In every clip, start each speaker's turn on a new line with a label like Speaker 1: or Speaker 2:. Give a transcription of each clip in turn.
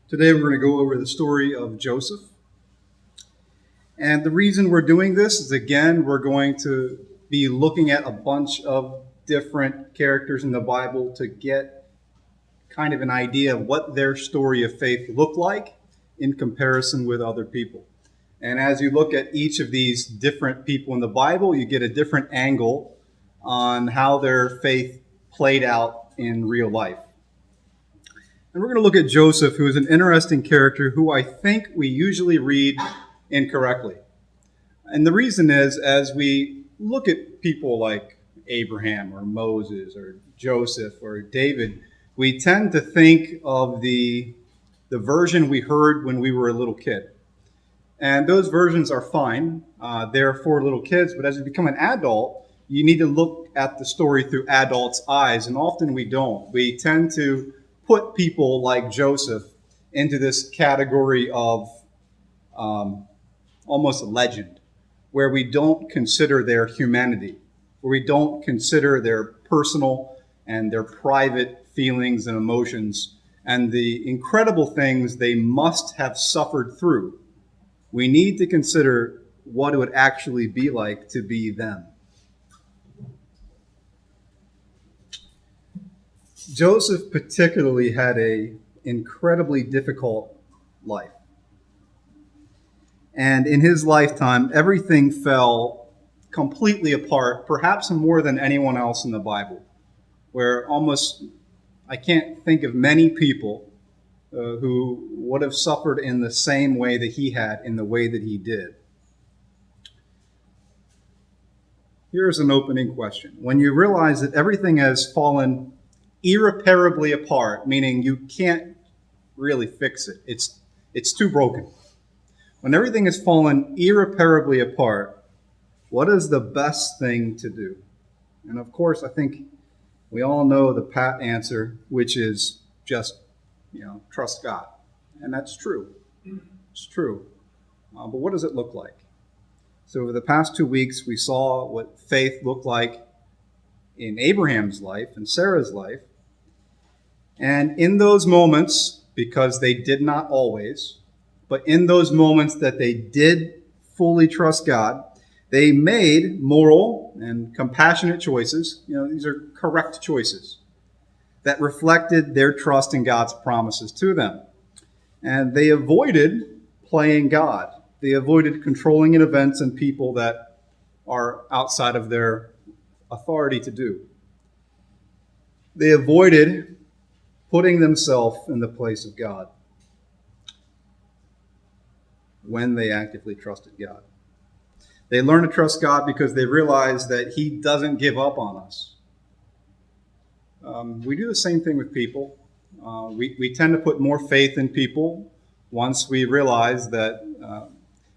Speaker 1: Today we're going to go over the story of Joseph. And the reason we're doing this is, again, we're going to be looking at a bunch of different characters in the Bible to get kind of an idea of what their story of faith looked like in comparison with other people. And as you look at each of these different people in the Bible, you get a different angle on how their faith played out in real life. And we're going to look at Joseph, who is an interesting character who I think we usually read incorrectly. And the reason is, as we look at people like Abraham or Moses or Joseph or David, we tend to think of the version we heard when we were a little kid. And those versions are fine. They're for little kids. But as you become an adult, you need to look at the story through adults' eyes. And often we don't. We tend to put people like Joseph into this category of almost a legend, where we don't consider their humanity, where we don't consider their personal and their private feelings and emotions and the incredible things they must have suffered through. We need to consider what it would actually be like to be them. Joseph particularly had an incredibly difficult life. And in his lifetime, everything fell completely apart, perhaps more than anyone else in the Bible, where I can't think of many people who would have suffered in the same way that he had, in the way that he did. Here's an opening question. When you realize that everything has fallen irreparably apart, meaning you can't really fix it. It's too broken. When everything has fallen irreparably apart, what is the best thing to do? And of course, I think we all know the pat answer, which is just, trust God. And that's true. It's true. But what does it look like? So over the past 2 weeks, we saw what faith looked like in Abraham's life and Sarah's life. And in those moments, because they did not always, but in those moments that they did fully trust God, they made moral and compassionate choices. These are correct choices that reflected their trust in God's promises to them. And they avoided playing God. They avoided controlling events and people that are outside of their authority to do. They avoided putting themselves in the place of God when they actively trusted God. They learned to trust God because they realized that He doesn't give up on us. We do the same thing with people. We tend to put more faith in people once we realize that,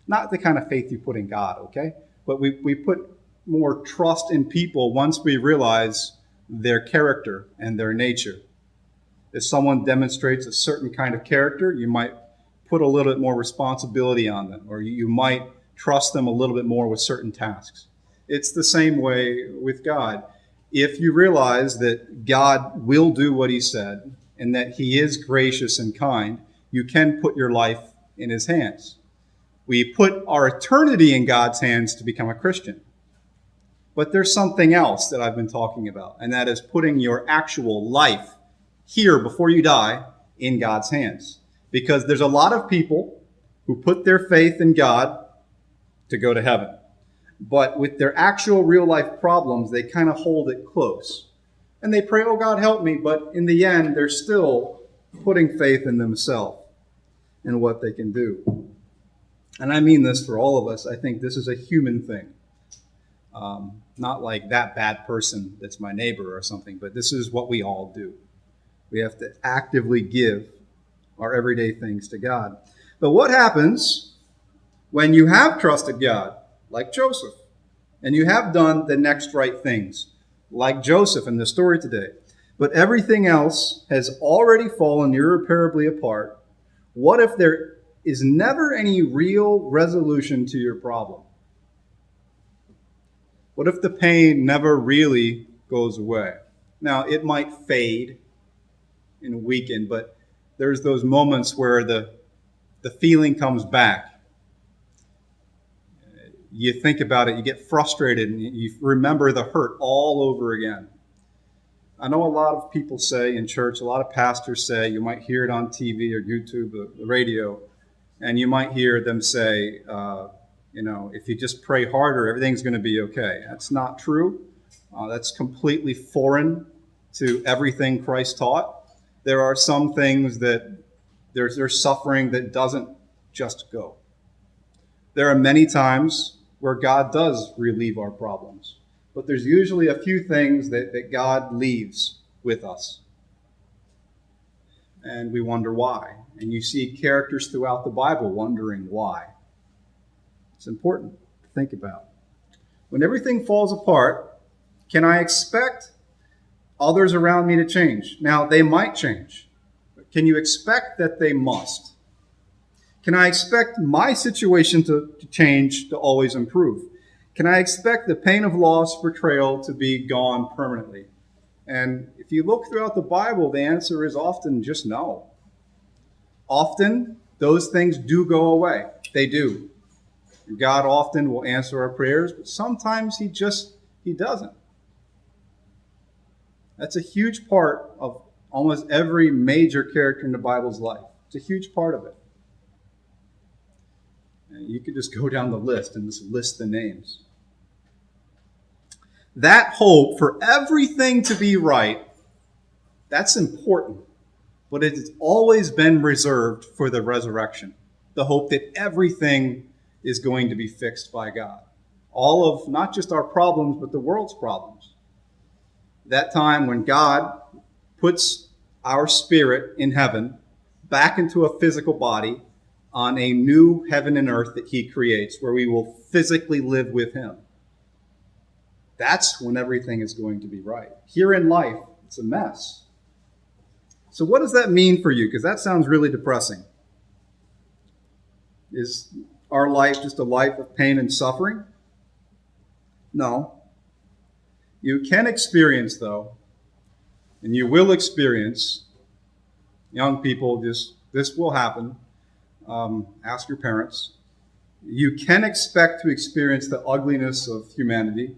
Speaker 1: not the kind of faith you put in God, okay? But we put more trust in people once we realize their character and their nature. If someone demonstrates a certain kind of character, you might put a little bit more responsibility on them, or you might trust them a little bit more with certain tasks. It's the same way with God. If you realize that God will do what He said and that He is gracious and kind, you can put your life in His hands. We put our eternity in God's hands to become a Christian. But there's something else that I've been talking about, and that is putting your actual life here before you die in God's hands. Because there's a lot of people who put their faith in God to go to heaven. But with their actual real life problems, they kind of hold it close. And they pray, oh God, help me. But in the end, they're still putting faith in themselves and what they can do. And I mean this for all of us. I think this is a human thing. Not like that bad person that's my neighbor or something, but this is what we all do. We have to actively give our everyday things to God. But what happens when you have trusted God, like Joseph, and you have done the next right things, like Joseph in the story today, but everything else has already fallen irreparably apart? What if there is never any real resolution to your problem? What if the pain never really goes away? Now, it might fade and weaken, but there's those moments where the feeling comes back. You think about it, you get frustrated, and you remember the hurt all over again. I know a lot of people say in church, a lot of pastors say, you might hear it on TV or YouTube or the radio, and you might hear them say, if you just pray harder, everything's going to be okay. That's not true. That's completely foreign to everything Christ taught. There are some things that there's suffering that doesn't just go. There are many times where God does relieve our problems, but there's usually a few things that God leaves with us. And we wonder why. And you see characters throughout the Bible wondering why. It's important to think about. When everything falls apart, can I expect others around me to change? Now, they might change, but can you expect that they must? Can I expect my situation to change, to always improve? Can I expect the pain of loss, betrayal to be gone permanently? And if you look throughout the Bible, the answer is often just no. Often, those things do go away. They do. God often will answer our prayers, but sometimes He doesn't. That's a huge part of almost every major character in the Bible's life. It's a huge part of it. And you could just go down the list and just list the names. That hope for everything to be right, that's important. But it has always been reserved for the resurrection. The hope that everything is going to be fixed by God. All of not just our problems, but the world's problems. That time when God puts our spirit in heaven back into a physical body on a new heaven and earth that He creates, where we will physically live with Him. That's when everything is going to be right. Here in life, it's a mess. So what does that mean for you? Because that sounds really depressing. Is our life just a life of pain and suffering? No. You can experience, though, and you will experience, young people, this will happen. Ask your parents. You can expect to experience the ugliness of humanity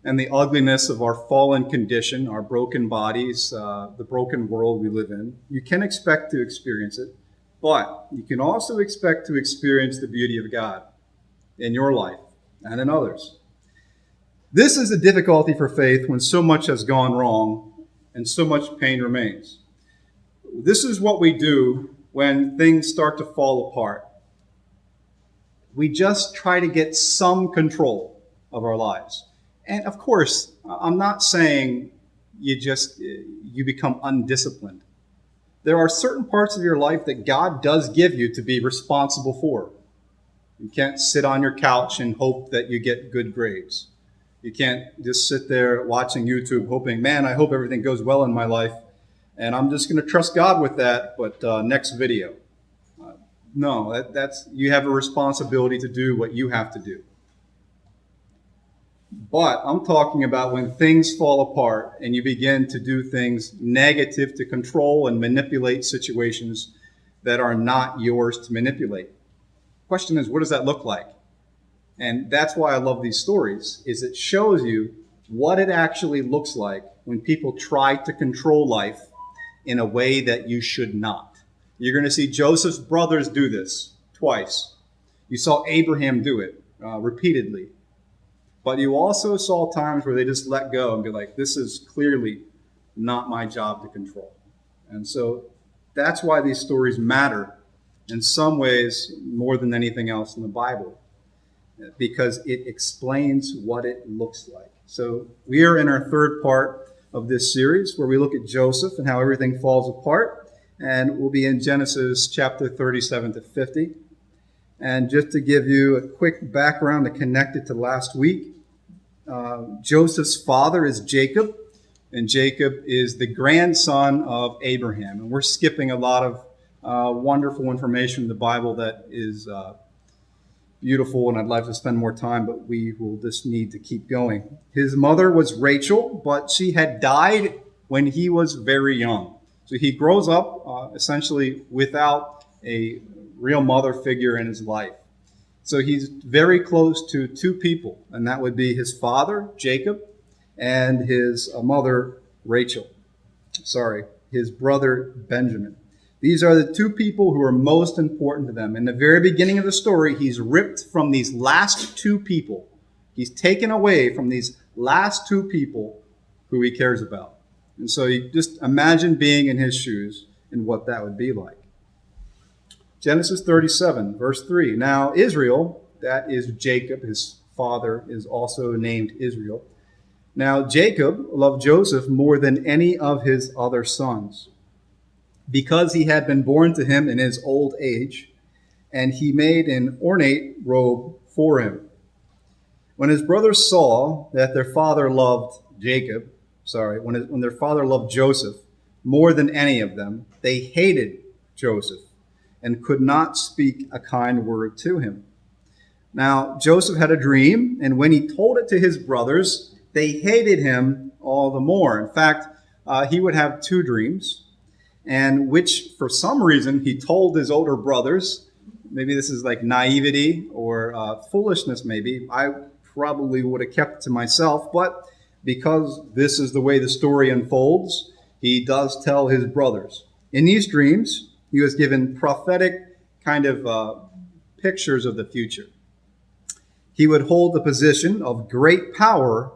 Speaker 1: and the ugliness of our fallen condition, our broken bodies, the broken world we live in. You can expect to experience it, but you can also expect to experience the beauty of God in your life and in others. This is a difficulty for faith when so much has gone wrong and so much pain remains. This is what we do when things start to fall apart. We just try to get some control of our lives. And of course, I'm not saying you become undisciplined. There are certain parts of your life that God does give you to be responsible for. You can't sit on your couch and hope that you get good grades. You can't just sit there watching YouTube hoping, man, I hope everything goes well in my life, and I'm just going to trust God with that, but next video. No, that's you have a responsibility to do what you have to do. But I'm talking about when things fall apart and you begin to do things negative to control and manipulate situations that are not yours to manipulate. Question is, what does that look like? And that's why I love these stories, is it shows you what it actually looks like when people try to control life in a way that you should not. You're going to see Joseph's brothers do this twice. You saw Abraham do it repeatedly. But you also saw times where they just let go and be like, this is clearly not my job to control. And so that's why these stories matter in some ways more than anything else in the Bible, because it explains what it looks like. So we are in our third part of this series where we look at Joseph and how everything falls apart. And we'll be in Genesis chapter 37 to 50. And just to give you a quick background to connect it to last week, Joseph's father is Jacob, and Jacob is the grandson of Abraham. And we're skipping a lot of wonderful information in the Bible that is beautiful, and I'd like to spend more time, but we will just need to keep going. His mother was Rachel, but she had died when he was very young. So he grows up essentially without a real mother figure in his life. So he's very close to two people, and that would be his father, Jacob, and his mother, Rachel. His brother, Benjamin. These are the two people who are most important to them. In the very beginning of the story, he's ripped from these last two people. He's taken away from these last two people who he cares about. And so you just imagine being in his shoes and what that would be like. Genesis 37, verse 3. Now Israel, that is Jacob, his father is also named Israel. Now Jacob loved Joseph more than any of his other sons, because he had been born to him in his old age, and he made an ornate robe for him. When his brothers saw that their father loved when their father loved Joseph more than any of them, they hated Joseph and could not speak a kind word to him. Now Joseph had a dream, and when he told it to his brothers, they hated him all the more. In fact, he would have two dreams, and which for some reason he told his older brothers. Maybe this is like naivety or foolishness maybe. I probably would have kept it to myself, but because this is the way the story unfolds, he does tell his brothers. In these dreams, he was given prophetic kind of pictures of the future. He would hold the position of great power,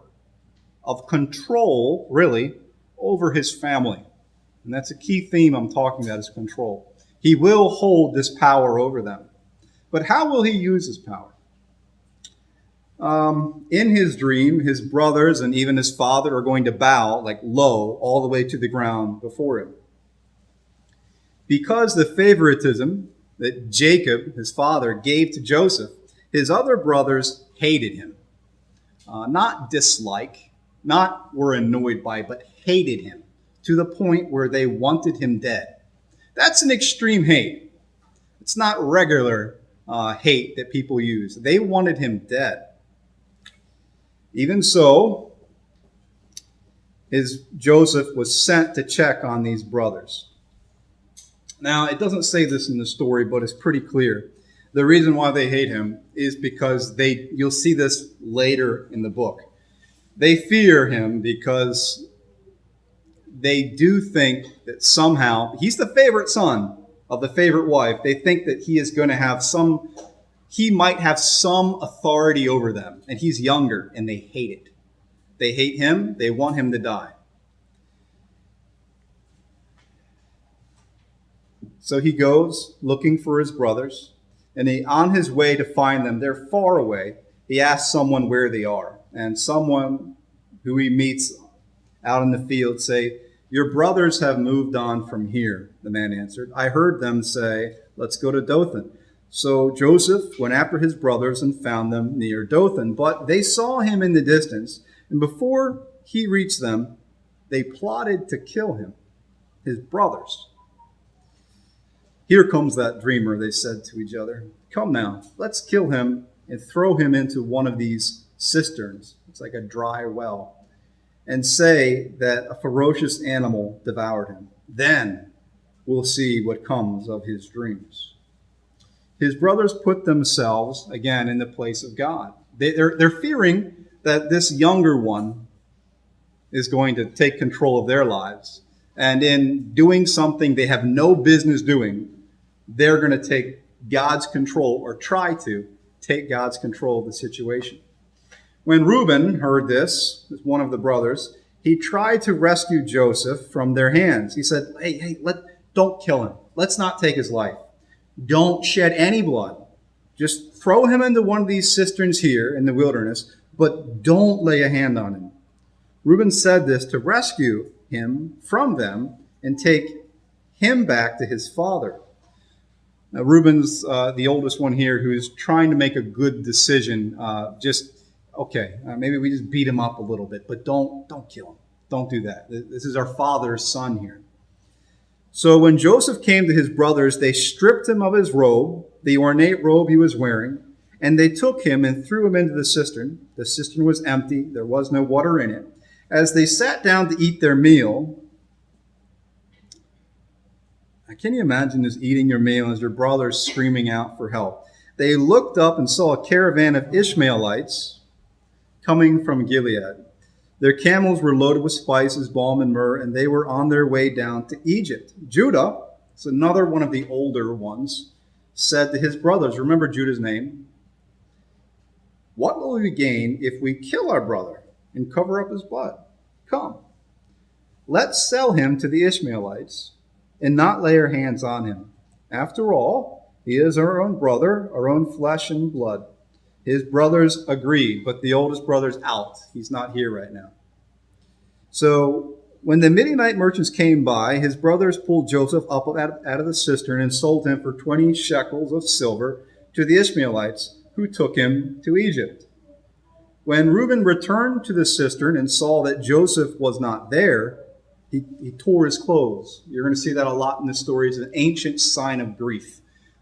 Speaker 1: of control, really, over his family. And that's a key theme I'm talking about, is control. He will hold this power over them. But how will he use his power? In his dream, his brothers and even his father are going to bow like low all the way to the ground before him. Because the favoritism that Jacob, his father, gave to Joseph, his other brothers hated him. Not dislike, not were annoyed by, but hated him to the point where they wanted him dead. That's an extreme hate. It's not regular hate that people use. They wanted him dead. Even so, Joseph was sent to check on these brothers. Now, it doesn't say this in the story, but it's pretty clear. The reason why they hate him is because you'll see this later in the book. They fear him because they do think that somehow he's the favorite son of the favorite wife. They think that he might have some authority over them, and he's younger, and they hate it. They hate him. They want him to die. So he goes looking for his brothers, and on his way to find them, they're far away. He asks someone where they are, and someone who he meets out in the field say, "Your brothers have moved on from here," the man answered. "I heard them say, 'Let's go to Dothan.'" So Joseph went after his brothers and found them near Dothan. But they saw him in the distance, and before he reached them, they plotted to kill him, his brothers. "Here comes that dreamer," they said to each other. "Come now, let's kill him and throw him into one of these cisterns." It's like a dry well. "And say that a ferocious animal devoured him. Then we'll see what comes of his dreams." His brothers put themselves, again, in the place of God. They're fearing that this younger one is going to take control of their lives. And in doing something they have no business doing, they're going to take God's control, or try to take God's control of the situation. When Reuben heard this, one of the brothers, he tried to rescue Joseph from their hands. He said, hey, don't kill him. Let's not take his life. Don't shed any blood. Just throw him into one of these cisterns here in the wilderness, but don't lay a hand on him. Reuben said this to rescue him from them and take him back to his father. Now, Reuben's the oldest one here, who's trying to make a good decision. Maybe we just beat him up a little bit, but don't kill him. Don't do that. This is our father's son here. So when Joseph came to his brothers, they stripped him of his robe, the ornate robe he was wearing, and they took him and threw him into the cistern. The cistern was empty. There was no water in it. As they sat down to eat their meal, Can you imagine just eating your meal as your brothers screaming out for help? They looked up and saw a caravan of Ishmaelites coming from Gilead. Their camels were loaded with spices, balm, and myrrh, and they were on their way down to Egypt. Judah, it's another one of the older ones, said to his brothers, remember Judah's name, what will we gain if we kill our brother and cover up his blood? Come, let's sell him to the Ishmaelites and not lay our hands on him. After all, he is our own brother, our own flesh and blood. His brothers agreed, but the oldest brother's out. He's not here right now. So when the Midianite merchants came by, his brothers pulled Joseph up out of the cistern and sold him for 20 shekels of silver to the Ishmaelites, who took him to Egypt. When Reuben returned to the cistern and saw that Joseph was not there, he tore his clothes. You're going to see that a lot in the story. It's an ancient sign of grief.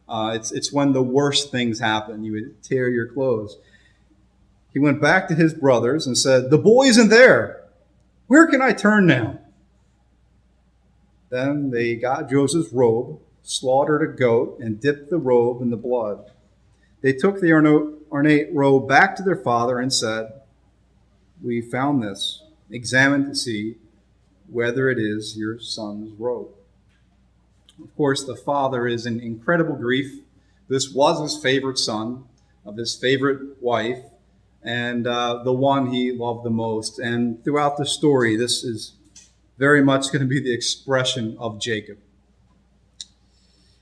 Speaker 1: It's when the worst things happen. You would tear your clothes. He went back to his brothers and said, the boy isn't there. Where can I turn now? Then they got Joseph's robe, slaughtered a goat, and dipped the robe in the blood. They took the ornate robe back to their father and said, we found this. Examine to see whether it is your son's robe. Of course, the father is in incredible grief. This was his favorite son, of his favorite wife, and the one he loved the most. And throughout the story, this is very much going to be the expression of Jacob.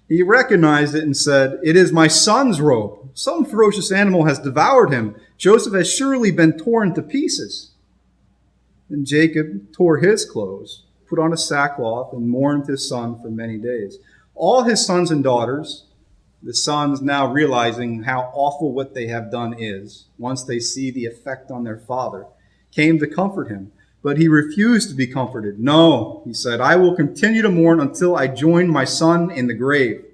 Speaker 1: He recognized it and said, it is my son's robe. Some ferocious animal has devoured him. Joseph has surely been torn to pieces. Then Jacob tore his clothes, put on a sackcloth, and mourned his son for many days. All his sons and daughters, the sons now realizing how awful what they have done is, once they see the effect on their father, came to comfort him. But he refused to be comforted. No, he said, I will continue to mourn until I join my son in the grave.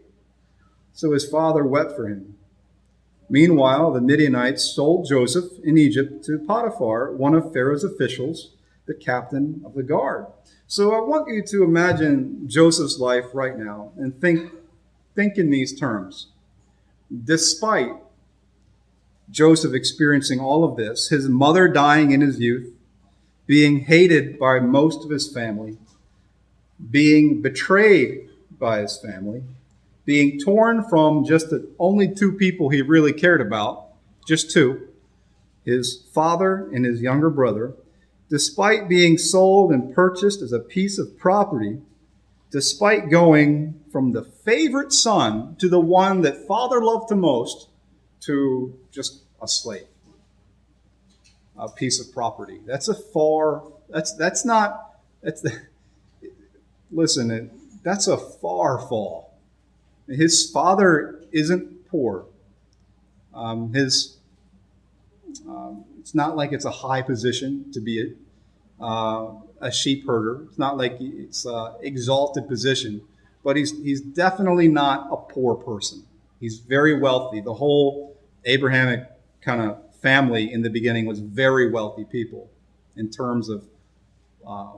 Speaker 1: So his father wept for him. Meanwhile, the Midianites sold Joseph in Egypt to Potiphar, one of Pharaoh's officials, the captain of the guard. So I want you to imagine Joseph's life right now and think in these terms. Despite Joseph experiencing all of this, his mother dying in his youth, being hated by most of his family, being betrayed by his family, being torn from just the only two people he really cared about, just two, his father and his younger brother, despite being sold and purchased as a piece of property, despite going from the favorite son to the one that father loved the most to just a slave. A piece of property. That's a far fall. His father isn't poor. It's not like it's a high position to be a sheep herder. It's not like it's an exalted position, but he's definitely not a poor person. He's very wealthy. The whole Abrahamic kind of family in the beginning was very wealthy people in terms of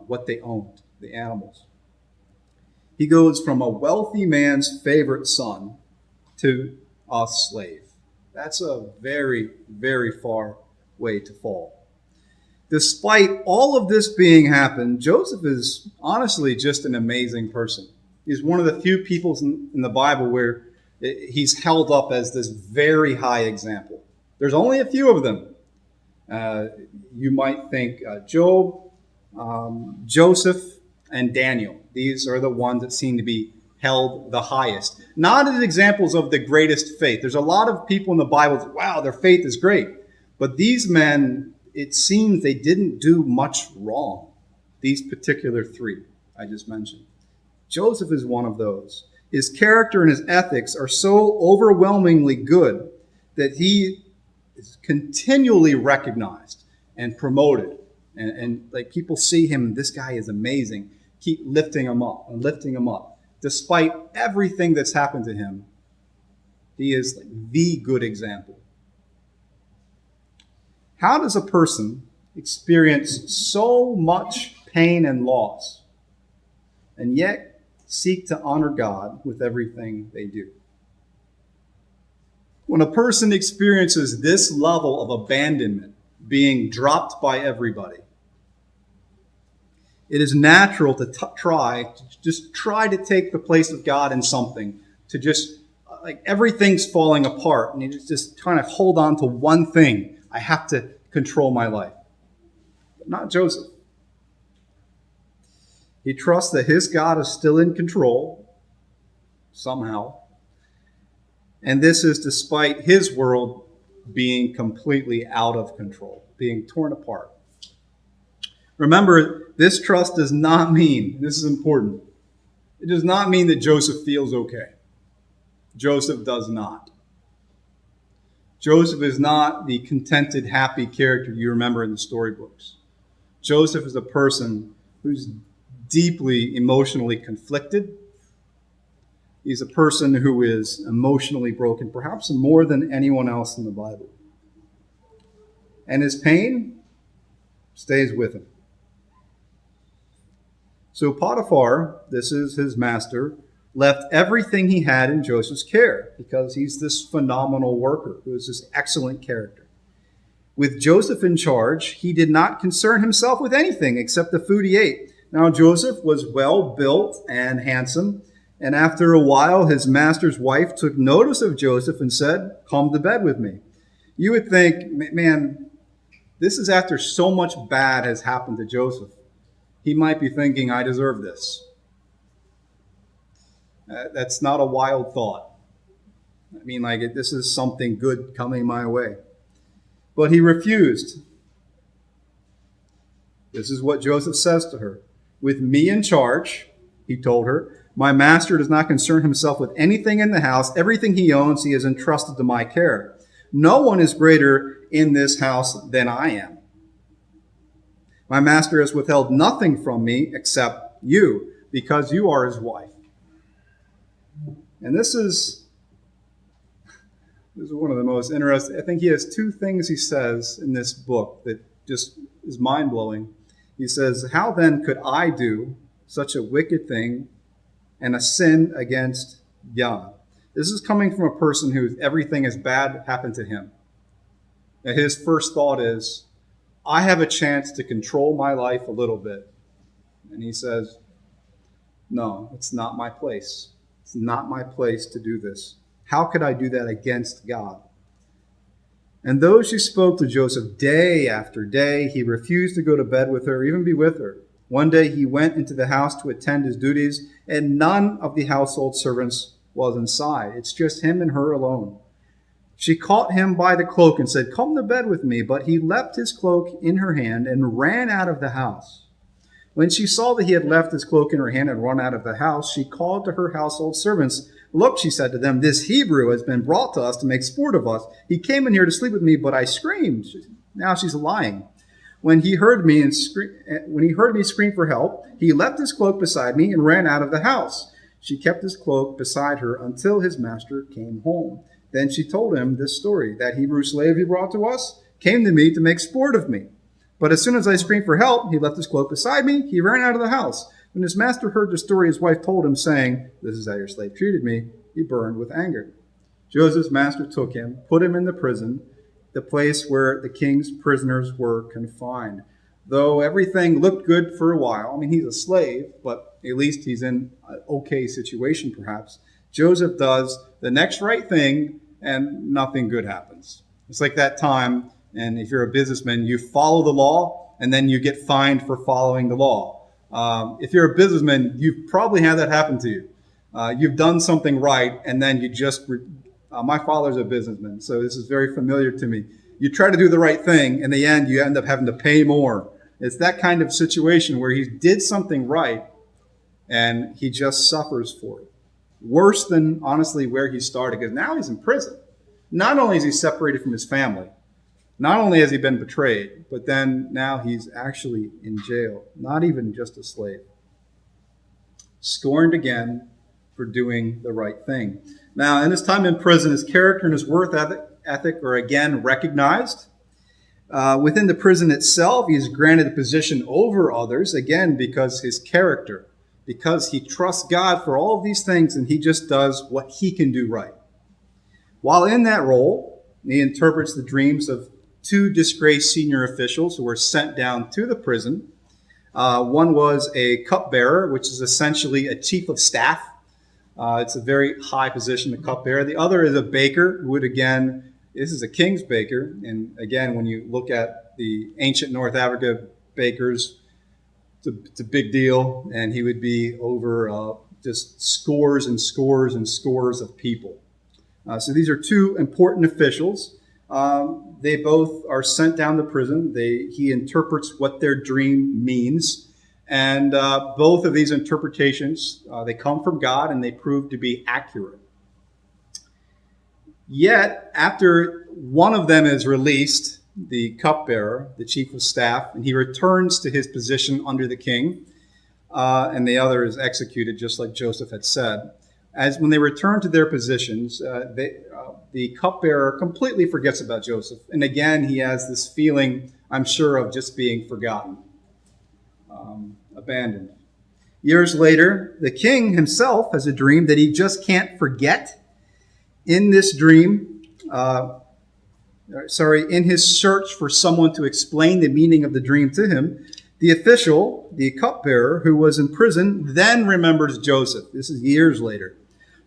Speaker 1: what they owned, the animals. He goes from a wealthy man's favorite son to a slave. That's a very, very far way to fall. Despite all of this being happened, Joseph is honestly just an amazing person. He's one of the few people in the Bible where he's held up as this very high example. There's only a few of them. You might think Job, Joseph, and Daniel. These are the ones that seem to be held the highest. Not as examples of the greatest faith. There's a lot of people in the Bible that, wow, their faith is great. But these men, it seems they didn't do much wrong. These particular three I just mentioned. Joseph is one of those. His character and his ethics are so overwhelmingly good that he is continually recognized and promoted. And like people see him, this guy is amazing. Keep lifting him up and lifting him up. Despite everything that's happened to him, he is the good example. How does a person experience so much pain and loss and yet seek to honor God with everything they do. When a person experiences this level of abandonment, being dropped by everybody, it is natural to try to take the place of God in something, to just, like, everything's falling apart, and you just trying to hold on to one thing. I have to control my life. But not Joseph. He trusts that his God is still in control, somehow. And this is despite his world being completely out of control, being torn apart. Remember, this trust does not mean, this is important, it does not mean that Joseph feels okay. Joseph does not. Joseph is not the contented, happy character you remember in the storybooks. Joseph is a person who's deeply emotionally conflicted. He's a person who is emotionally broken, perhaps more than anyone else in the Bible. And his pain stays with him. So Potiphar, this is his master, left everything he had in Joseph's care because he's this phenomenal worker who is this excellent character. With Joseph in charge, he did not concern himself with anything except the food he ate. Now Joseph was well built and handsome, and after a while his master's wife took notice of Joseph and said, "Come to bed with me." You would think, man, this is after so much bad has happened to Joseph. He might be thinking, I deserve this. That's not a wild thought. I mean, like, this is something good coming my way. But he refused. This is what Joseph says to her. "With me in charge," he told her, "my master does not concern himself with anything in the house. Everything he owns, he has entrusted to my care. No one is greater in this house than I am. My master has withheld nothing from me except you, because you are his wife." And this is one of the most interesting. I think he has two things he says in this book that just is mind-blowing. He says, "How then could I do such a wicked thing and a sin against God?" This is coming from a person who everything is bad happened to him. And his first thought is, I have a chance to control my life a little bit. And he says, no, it's not my place. It's not my place to do this. How could I do that against God? And though she spoke to Joseph day after day, he refused to go to bed with her, even be with her. One day he went into the house to attend his duties, and none of the household servants was inside. It's just him and her alone. She caught him by the cloak and said, "Come to bed with me." But he left his cloak in her hand and ran out of the house. When she saw that he had left his cloak in her hand and run out of the house, she called to her household servants. "Look," she said to them, "this Hebrew has been brought to us to make sport of us. He came in here to sleep with me, but I screamed." Now she's lying. When he heard me scream for help, he left his cloak beside me and ran out of the house. She kept his cloak beside her until his master came home. Then she told him this story: "That Hebrew slave you brought to us came to me to make sport of me. But as soon as I screamed for help, he left his cloak beside me. He ran out of the house." When his master heard the story his wife told him, saying, "This is how your slave treated me," he burned with anger. Joseph's master took him, put him in the prison, the place where the king's prisoners were confined. Though everything looked good for a while, I mean, he's a slave, but at least he's in an okay situation perhaps, Joseph does the next right thing and nothing good happens. It's like that time, and if you're a businessman, you follow the law and then you get fined for following the law. If you're a businessman, you've probably had that happen to you. You've done something right, and then you just... my father's a businessman, so this is very familiar to me. You try to do the right thing, in the end, you end up having to pay more. It's that kind of situation where he did something right, and he just suffers for it. Worse than, honestly, where he started, because now he's in prison. Not only is he separated from his family, not only has he been betrayed, but then now he's actually in jail, not even just a slave. Scorned again for doing the right thing. Now, in his time in prison, his character and his work ethic are again recognized. Within the prison itself, he is granted a position over others, again, because his character because he trusts God for all of these things, and he just does what he can do right. While in that role, he interprets the dreams of two disgraced senior officials who were sent down to the prison. One was a cupbearer, which is essentially a chief of staff. It's a very high position, the cupbearer. The other is a baker, who would, again, this is a king's baker. And again, when you look at the ancient North Africa bakers, it's a big deal. And he would be over just scores and scores and scores of people. So these are two important officials. They both are sent down to prison. He interprets what their dream means. And both of these interpretations, they come from God and they prove to be accurate. Yet, after one of them is released, the cupbearer, the chief of staff, and he returns to his position under the king, and the other is executed, just like Joseph had said. As when they return to their positions, the cupbearer completely forgets about Joseph. And again, he has this feeling, I'm sure, of just being forgotten, abandoned. Years later, the king himself has a dream that he just can't forget. In this dream, in his search for someone to explain the meaning of the dream to him, the official, the cupbearer who was in prison, then remembers Joseph. This is years later.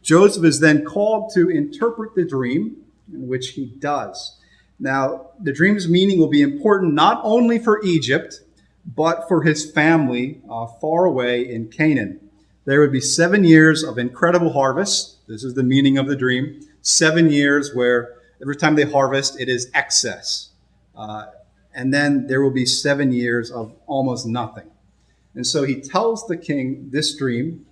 Speaker 1: Joseph is then called to interpret the dream, in which he does. Now, the dream's meaning will be important not only for Egypt, but for his family far away in Canaan. There would be 7 years of incredible harvest. This is the meaning of the dream. 7 years where every time they harvest, it is excess. And then there will be 7 years of almost nothing. And so he tells the king this dream,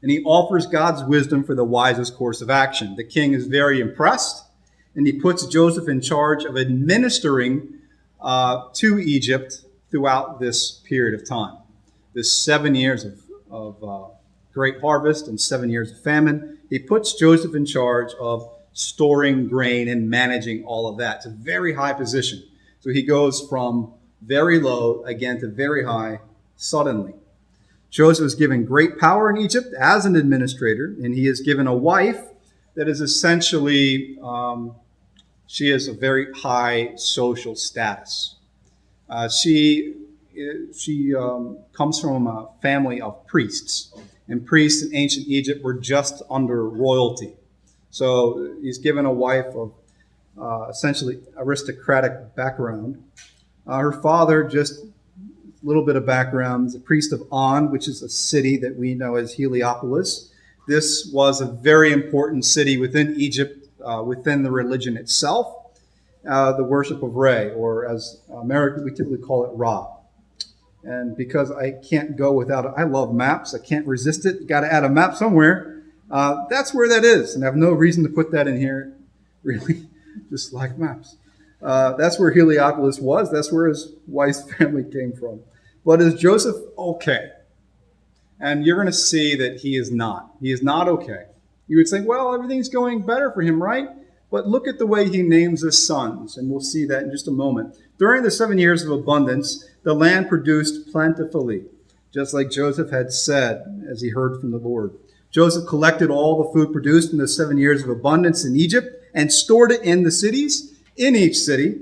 Speaker 1: and he offers God's wisdom for the wisest course of action. The king is very impressed, and he puts Joseph in charge of administering to Egypt throughout this period of time. This 7 years of great harvest and 7 years of famine. He puts Joseph in charge of storing grain and managing all of that. It's a very high position. So he goes from very low, again, to very high suddenly. Joseph is given great power in Egypt as an administrator, and he is given a wife that is essentially, she has a very high social status. She comes from a family of priests, and priests in ancient Egypt were just under royalty. So he's given a wife of essentially aristocratic background. Her father, just a little bit of background, is a priest of On, which is a city that we know as Heliopolis. This was a very important city within Egypt, within the religion itself, the worship of Re, or as Americans, we typically call it Ra. And because I can't go without it, I love maps. I can't resist it. Got to add a map somewhere. That's where that is. And I have no reason to put that in here, really, just like maps. That's where Heliopolis was. That's where his wife's family came from. But is Joseph okay? And you're going to see that he is not. He is not okay. You would say, well, everything's going better for him, right? But look at the way he names his sons, and we'll see that in just a moment. During the 7 years of abundance, the land produced plentifully, just like Joseph had said as he heard from the Lord. Joseph collected all the food produced in the 7 years of abundance in Egypt and stored it in the cities. In each city,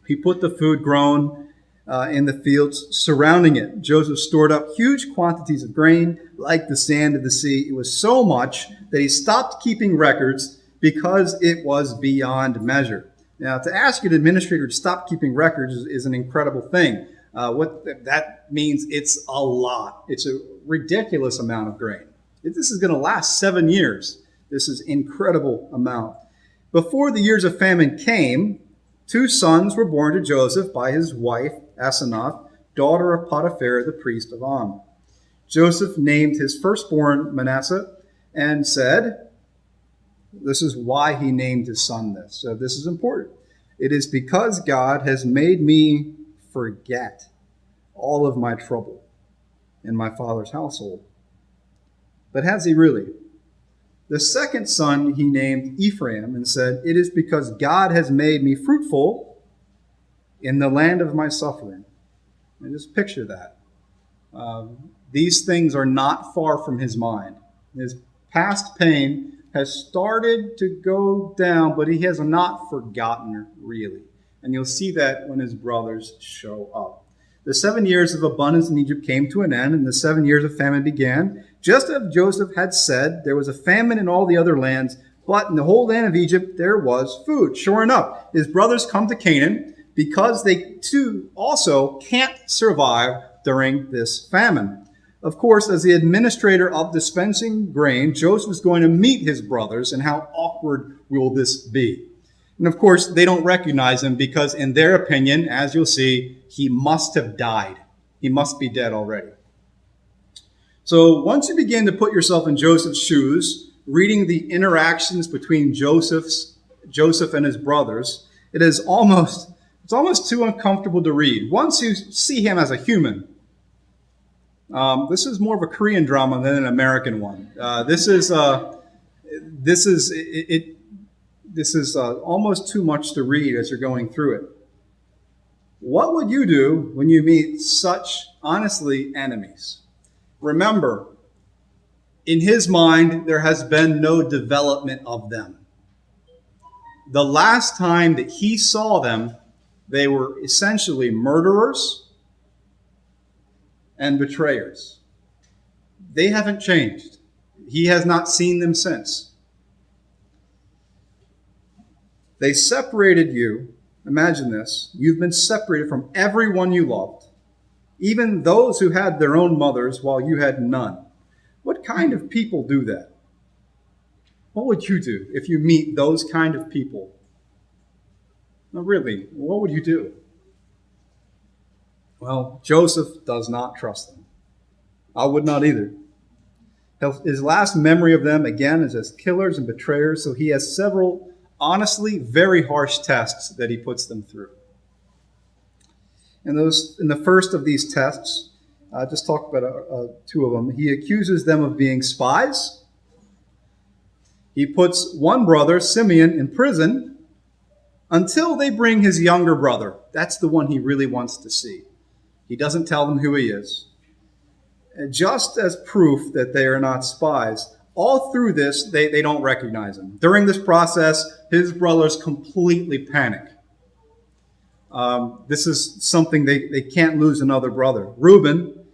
Speaker 1: he put the food grown in the fields surrounding it. Joseph stored up huge quantities of grain, like the sand of the sea. It was so much that he stopped keeping records because it was beyond measure. Now, to ask an administrator to stop keeping records is an incredible thing. What that means, it's a lot. It's a ridiculous amount of grain. This is going to last 7 years. This is incredible amount. Before the years of famine came, 2 sons were born to Joseph by his wife, Asenath, daughter of Potiphar, the priest of On. Joseph named his firstborn Manasseh and said, this is why he named his son this. So this is important. It is because God has made me forget all of my trouble in my father's household. But has he really? The second son he named Ephraim and said, it is because God has made me fruitful in the land of my suffering. And just picture that. these things are not far from his mind. His past pain has started to go down, but he has not forgotten really. And you'll see that when his brothers show up. The 7 years of abundance in Egypt came to an end, and the 7 years of famine began. Just as Joseph had said, there was a famine in all the other lands, but in the whole land of Egypt there was food. Sure enough, his brothers come to Canaan because they too also can't survive during this famine. Of course, as the administrator of dispensing grain, Joseph is going to meet his brothers, and how awkward will this be? And of course, they don't recognize him because in their opinion, as you'll see, he must have died. He must be dead already. So once you begin to put yourself in Joseph's shoes, reading the interactions between Joseph and his brothers, it's almost too uncomfortable to read. Once you see him as a human, this is more of a Korean drama than an American one. This is almost too much to read as you're going through it. What would you do when you meet such, honestly, enemies? Remember, in his mind, there has been no development of them. The last time that he saw them, they were essentially murderers and betrayers. They haven't changed. He has not seen them since. They separated you. Imagine this. You've been separated from everyone you loved, even those who had their own mothers while you had none. What kind of people do that? What would you do if you meet those kind of people? No, really, what would you do? Well, Joseph does not trust them. I would not either. His last memory of them, again, is as killers and betrayers, so he has several honestly very harsh tests that he puts them through. In the first of these tests, just talk about two of them. He accuses them of being spies. He puts one brother, Simeon, in prison until they bring his younger brother. That's the one he really wants to see. He doesn't tell them who he is. And just as proof that they are not spies, all through this, they don't recognize him. During this process, his brothers completely panic. This is something they can't lose another brother. Reuben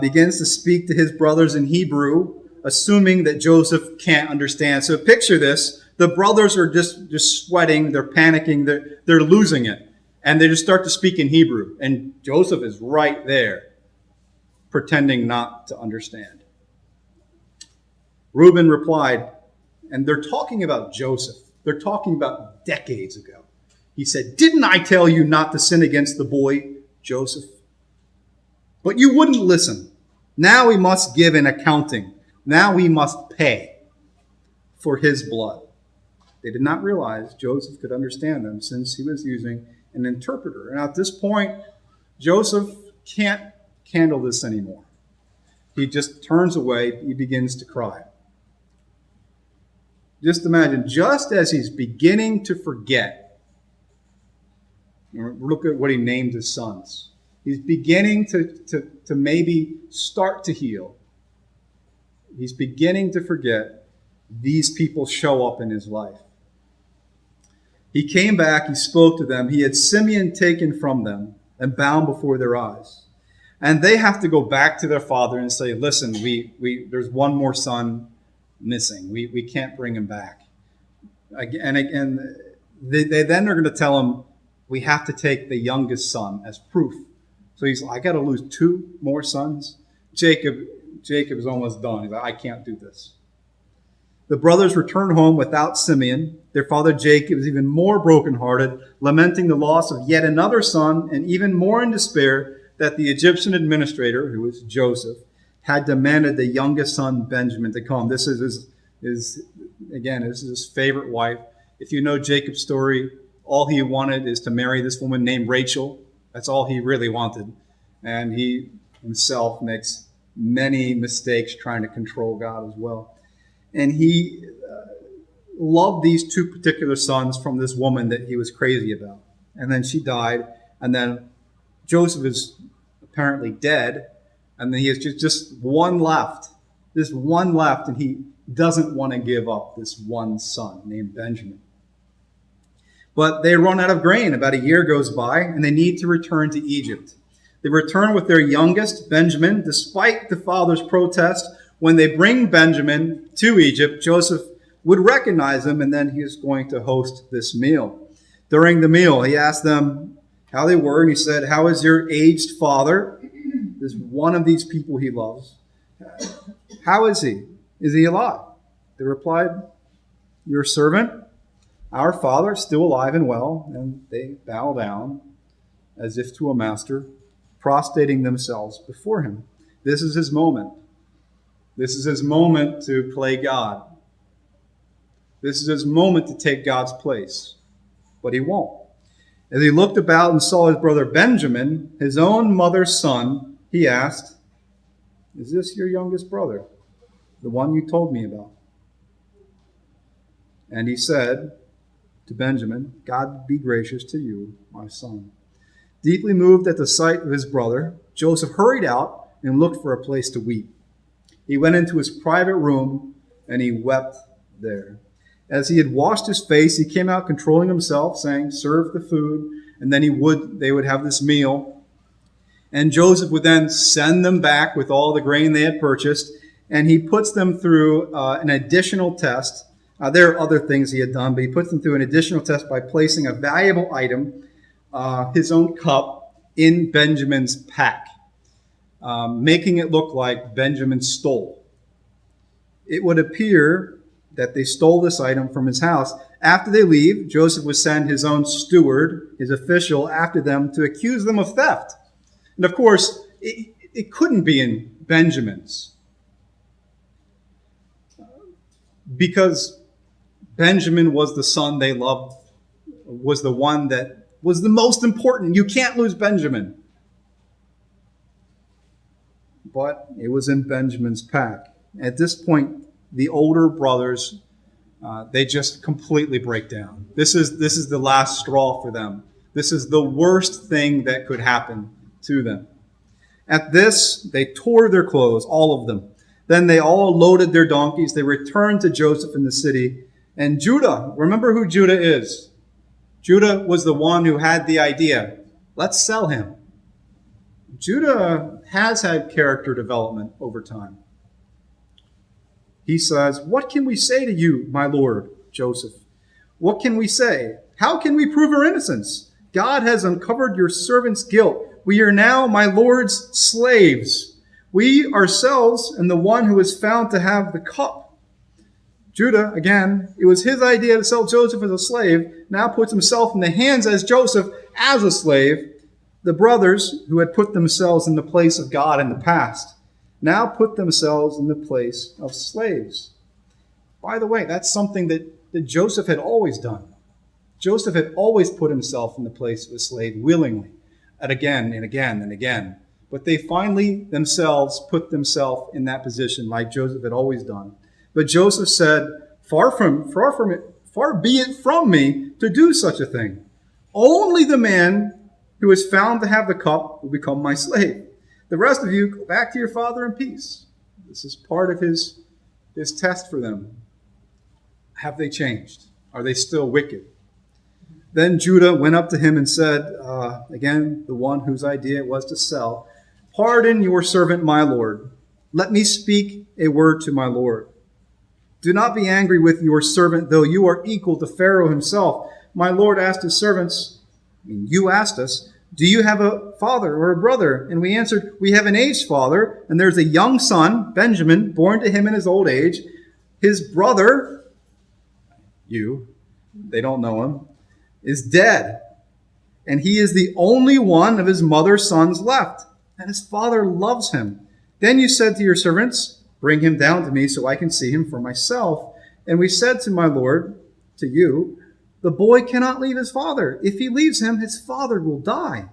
Speaker 1: begins to speak to his brothers in Hebrew, assuming that Joseph can't understand. So picture this. The brothers are just sweating. They're panicking. They're losing it. And they just start to speak in Hebrew. And Joseph is right there, pretending not to understand. Reuben replied, and they're talking about Joseph. They're talking about decades ago. He said, "Didn't I tell you not to sin against the boy, Joseph? But you wouldn't listen. Now we must give an accounting. Now we must pay for his blood." They did not realize Joseph could understand them since he was using an interpreter. And at this point, Joseph can't handle this anymore. He just turns away. He begins to cry. Just imagine, just as he's beginning to forget, look at what he named his sons. He's beginning to maybe start to heal. He's beginning to forget. These people show up in his life. He came back, he spoke to them. He had Simeon taken from them and bound before their eyes. And they have to go back to their father and say, "Listen, there's one more son missing. We can't bring him back." And they then are going to tell him, "We have to take the youngest son as proof." So he's like, "I got to lose 2 more sons?" Jacob is almost done. He's like, "I can't do this." The brothers return home without Simeon. Their father Jacob is even more brokenhearted, lamenting the loss of yet another son, and even more in despair that the Egyptian administrator, who was Joseph, had demanded the youngest son, Benjamin, to come. This is his favorite wife. If you know Jacob's story, all he wanted is to marry this woman named Rachel. That's all he really wanted. And he himself makes many mistakes trying to control God as well. And he loved these 2 particular sons from this woman that he was crazy about. And then she died. And then Joseph is apparently dead. And then he has just one left. This one left, and he doesn't want to give up this one son named Benjamin. But they run out of grain. About a year goes by, and they need to return to Egypt. They return with their youngest, Benjamin, despite the father's protest. When they bring Benjamin to Egypt, Joseph would recognize him, and then he is going to host this meal. During the meal, he asked them how they were, and he said, "How is your aged father?" This is one of these people he loves. "How is he? Is he alive?" They replied, "Your servant, our father, still alive and well." And they bow down as if to a master, prostrating themselves before him. This is his moment. This is his moment to play God. This is his moment to take God's place. But he won't. As he looked about and saw his brother Benjamin, his own mother's son, he asked, "Is this your youngest brother, the one you told me about?" And he said to Benjamin, "God be gracious to you, my son." Deeply moved at the sight of his brother, Joseph hurried out and looked for a place to weep. He went into his private room and he wept there. As he had washed his face, he came out controlling himself, saying, "Serve the food." And then they would have this meal. And Joseph would then send them back with all the grain they had purchased. And he puts them through an additional test. There are other things he had done, but he puts them through an additional test by placing a valuable item, his own cup, in Benjamin's pack, making it look like Benjamin stole. It would appear that they stole this item from his house. After they leave, Joseph would send his own steward, his official, after them to accuse them of theft. And of course, it couldn't be in Benjamin's, because Benjamin was the son they loved, was the one that was the most important. You can't lose Benjamin. But it was in Benjamin's pack. At this point, the older brothers, they just completely break down. This is the last straw for them. This is the worst thing that could happen to them. At this, they tore their clothes, all of them. Then they all loaded their donkeys. They returned to Joseph in the city. And Judah, remember who Judah is. Judah was the one who had the idea. Let's sell him. Judah has had character development over time. He says, "What can we say to you, my lord, Joseph? What can we say? How can we prove our innocence? God has uncovered your servant's guilt. We are now my lord's slaves. We ourselves and the one who is found to have the cup." Judah, again, it was his idea to sell Joseph as a slave, now puts himself in the hands as Joseph as a slave. The brothers who had put themselves in the place of God in the past now put themselves in the place of slaves. By the way, that's something that Joseph had always done. Joseph had always put himself in the place of a slave willingly, and again and again and again. But they finally themselves put themselves in that position like Joseph had always done. But Joseph said, far be it from me to do such a thing. Only the man who is found to have the cup will become my slave. The rest of you, go back to your father in peace. This is part of his test for them. Have they changed? Are they still wicked? Then Judah went up to him and said, again, the one whose idea it was to sell, "Pardon your servant, my lord. Let me speak a word to my lord. Do not be angry with your servant, though you are equal to Pharaoh himself." My lord asked his servants, you asked us, "Do you have a father or a brother?" And we answered, "We have an aged father, and there's a young son, Benjamin, born to him in his old age. His brother," they don't know him, "is dead, and he is the only one of his mother's sons left, and his father loves him. Then you said to your servants, 'Bring him down to me so I can see him for myself.' And we said to my lord, to you, 'The boy cannot leave his father. If he leaves him, his father will die.'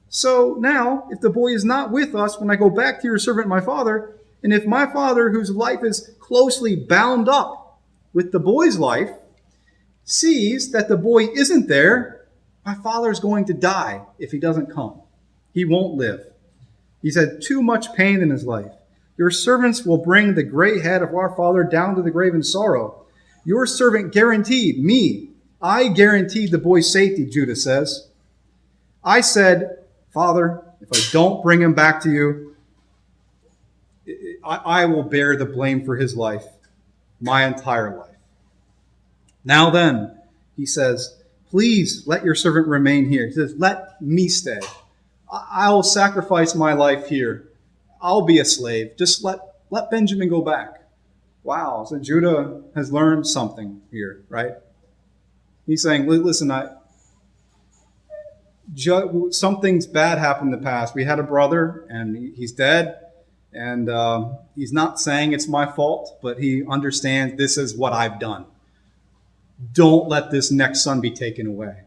Speaker 1: So now, if the boy is not with us when I go back to your servant my father, and if my father, whose life is closely bound up with the boy's life, sees that the boy isn't there, my father is going to die if he doesn't come. He won't live. He's had too much pain in his life. Your servants will bring the gray head of our father down to the grave in sorrow. Your servant guaranteed me. I guaranteed the boy's safety, Judah says. I said, Father, if I don't bring him back to you, I will bear the blame for his life, my entire life. Now then, he says, please let your servant remain here. He says, let me stay. I will sacrifice my life here. I'll be a slave. Just let Benjamin go back. Wow, so Judah has learned something here, right? He's saying, listen, something's bad happened in the past. We had a brother, and he's dead, and he's not saying it's my fault, but he understands this is what I've done. Don't let this next son be taken away.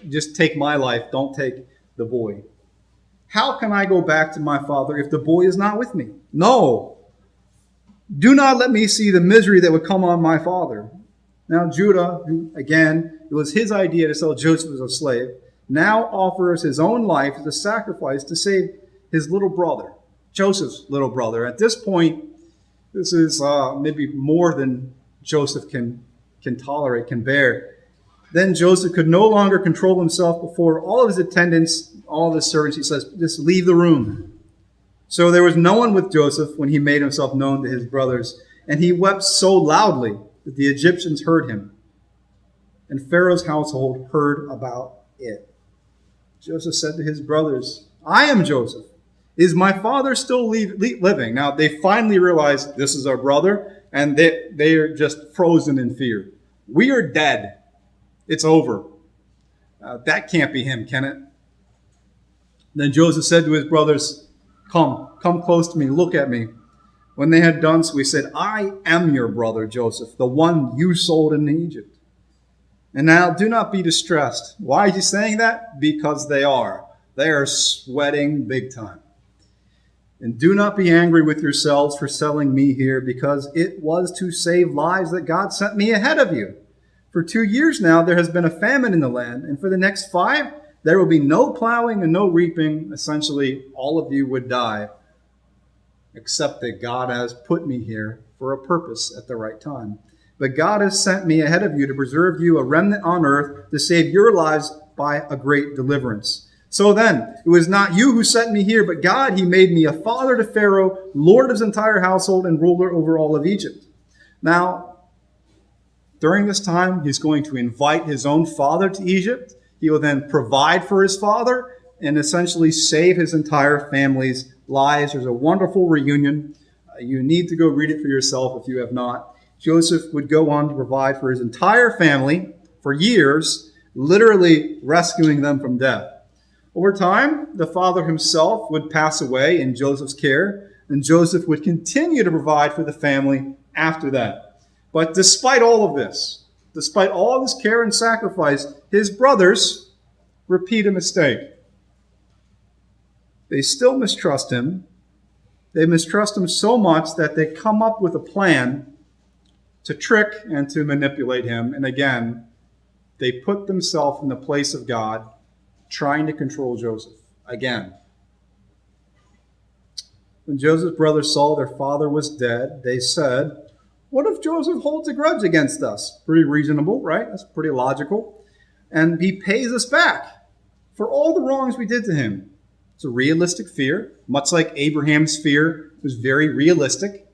Speaker 1: Just take my life. Don't take the boy. How can I go back to my father if the boy is not with me? No. Do not let me see the misery that would come on my father. Now Judah, who, again, it was his idea to sell Joseph as a slave, now offers his own life as a sacrifice to save his little brother, Joseph's little brother. At this point, this is maybe more than Joseph can tolerate, can bear. Then Joseph could no longer control himself before all of his attendants, all of his servants. He says, just leave the room. So there was no one with Joseph when he made himself known to his brothers. And he wept so loudly that the Egyptians heard him. And Pharaoh's household heard about it. Joseph said to his brothers, I am Joseph. Is my father still living? Now they finally realize this is our brother, and they are just frozen in fear. We are dead. It's over. That can't be him, can it? Then Joseph said to his brothers, come close to me, look at me. When they had done so, he said, I am your brother Joseph, the one you sold in Egypt. And now do not be distressed. Why is he saying that? Because they are. They are sweating big time. And do not be angry with yourselves for selling me here, because it was to save lives that God sent me ahead of you. For 2 years now there has been a famine in the land, and for the next 5, there will be no plowing and no reaping. Essentially, all of you would die, except that God has put me here for a purpose at the right time. But God has sent me ahead of you to preserve you a remnant on earth, to save your lives by a great deliverance. So then, it was not you who sent me here, but God. He made me a father to Pharaoh, lord of his entire household, and ruler over all of Egypt. Now, during this time, he's going to invite his own father to Egypt. He will then provide for his father and essentially save his entire family's lives. There's a wonderful reunion. You need to go read it for yourself if you have not. Joseph would go on to provide for his entire family for years, literally rescuing them from death. Over time, the father himself would pass away in Joseph's care, and Joseph would continue to provide for the family after that. But despite all of this, despite all of his care and sacrifice, his brothers repeat a mistake. They still mistrust him. They mistrust him so much that they come up with a plan to trick and to manipulate him. And again, they put themselves in the place of God, trying to control Joseph again. When Joseph's brothers saw their father was dead, they said, what if Joseph holds a grudge against us? Pretty reasonable, right? That's pretty logical. And he pays us back for all the wrongs we did to him. It's a realistic fear, much like Abraham's fear was very realistic.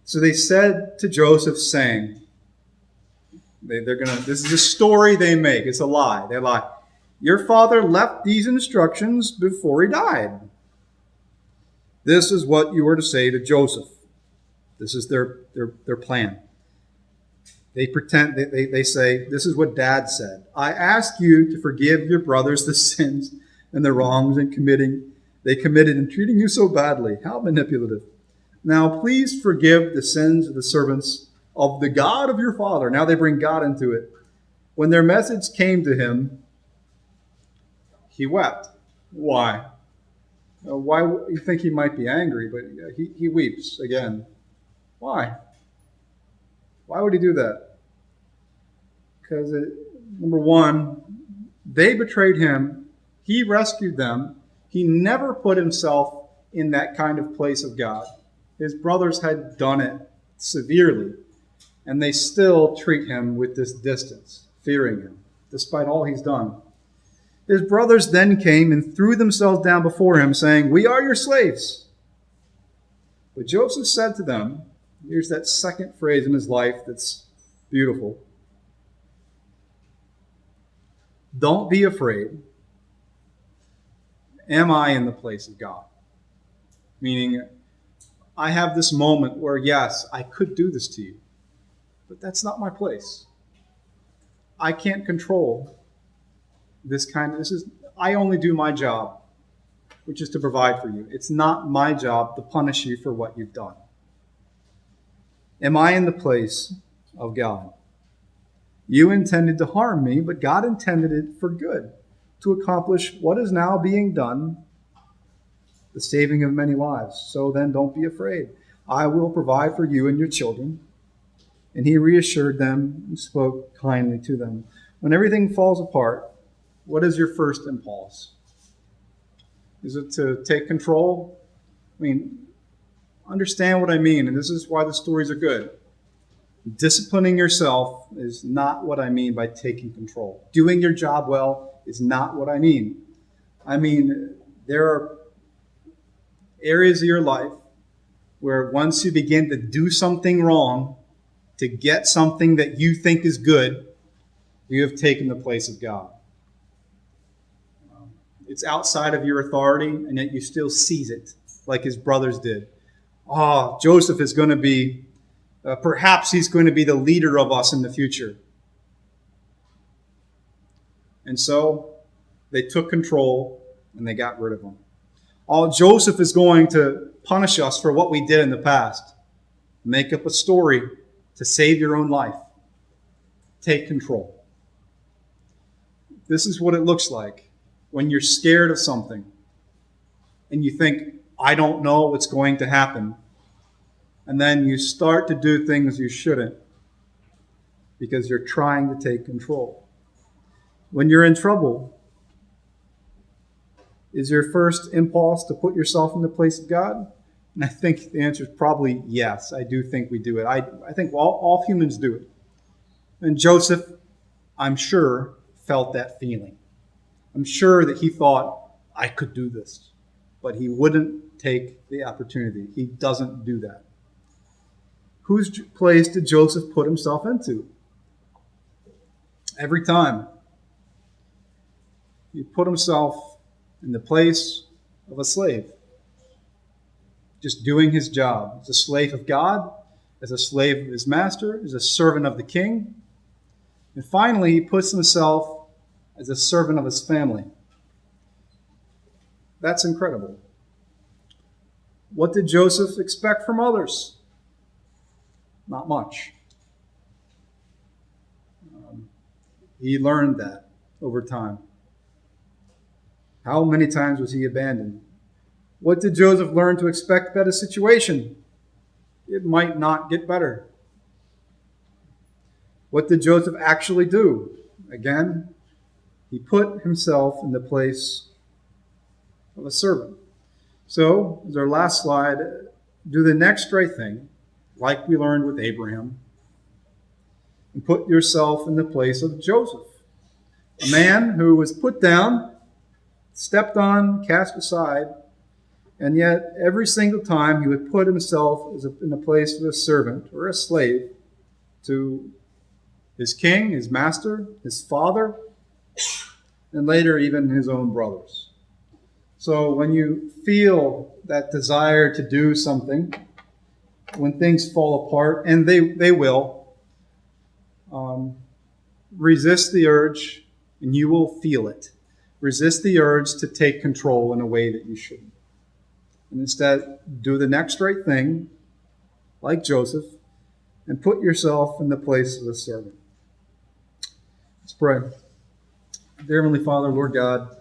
Speaker 1: So they said to Joseph, saying, this is a story they make. It's a lie. They lie. Your father left these instructions before he died. This is what you are to say to Joseph. This is their plan. They pretend, they say, this is what Dad said. I ask you to forgive your brothers the sins and the wrongs they committed in treating you so badly. How manipulative. Now please forgive the sins of the servants of the God of your father. Now they bring God into it. When their message came to him, he wept. Why? Why you think he might be angry, but he weeps again. Why? Why would he do that? Because, number one, they betrayed him. He rescued them. He never put himself in that kind of place of God. His brothers had done it severely, and they still treat him with this distance, fearing him, despite all he's done. His brothers then came and threw themselves down before him, saying, "We are your slaves." But Joseph said to them, here's that second phrase in his life that's beautiful. "Don't be afraid. Am I in the place of God?" Meaning, I have this moment where, yes, I could do this to you, but that's not my place. I can't control I only do my job, which is to provide for you. It's not my job to punish you for what you've done. Am I in the place of God? You intended to harm me, but God intended it for good, to accomplish what is now being done, the saving of many lives. So then don't be afraid. I will provide for you and your children. And he reassured them and spoke kindly to them. When everything falls apart, what is your first impulse? Is it to take control? Understand what I mean, and this is why the stories are good. Disciplining yourself is not what I mean by taking control. Doing your job well is not what I mean. There are areas of your life where once you begin to do something wrong to get something that you think is good, you have taken the place of God. It's outside of your authority, and yet you still seize it, like his brothers did. Joseph is going to be, perhaps he's going to be the leader of us in the future. And so they took control and they got rid of him. Joseph is going to punish us for what we did in the past. Make up a story to save your own life. Take control. This is what it looks like when you're scared of something and you think, I don't know what's going to happen. And then you start to do things you shouldn't because you're trying to take control. When you're in trouble, is your first impulse to put yourself in the place of God? And I think the answer is probably yes. I do think we do it. I think all humans do it. And Joseph, I'm sure, felt that feeling. I'm sure that he thought, I could do this. But he wouldn't take the opportunity. He doesn't do that. Whose place did Joseph put himself into? Every time he put himself in the place of a slave, just doing his job as a slave of God, as a slave of his master, as a servant of the king. And finally, he puts himself as a servant of his family. That's incredible. What did Joseph expect from others? Not much. He learned that over time. How many times was he abandoned? What did Joseph learn to expect about his situation? It might not get better. What did Joseph actually do? Again, he put himself in the place of a servant. So, as our last slide, do the next right thing, like we learned with Abraham, and put yourself in the place of Joseph, a man who was put down, stepped on, cast aside, and yet every single time he would put himself in the place of a servant or a slave to his king, his master, his father, and later even his own brothers. So when you feel that desire to do something, when things fall apart, and they will, resist the urge, and you will feel it. Resist the urge to take control in a way that you shouldn't. And instead, do the next right thing, like Joseph, and put yourself in the place of a servant. Let's pray. Dear Heavenly Father, Lord God,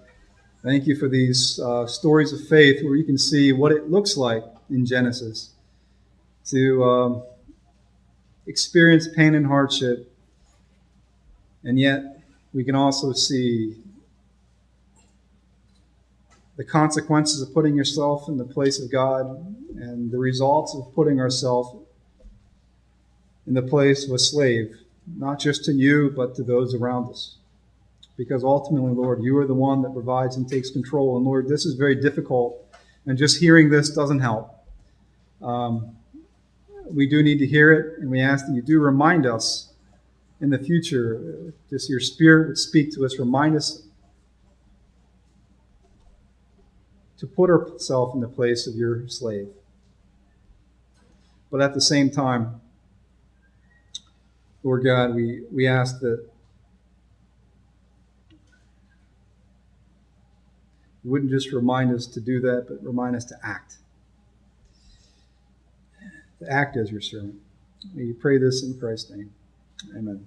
Speaker 1: thank you for these stories of faith where you can see what it looks like in Genesis to experience pain and hardship. And yet, we can also see the consequences of putting yourself in the place of God and the results of putting ourselves in the place of a slave, not just to you, but to those around us. Because ultimately, Lord, you are the one that provides and takes control. And Lord, this is very difficult, and just hearing this doesn't help. We do need to hear it, and we ask that you do remind us in the future, just your Spirit would speak to us, remind us to put ourselves in the place of your slave. But at the same time, Lord God, we ask that you wouldn't just remind us to do that, but remind us to act. To act as your servant. We pray this in Christ's name. Amen.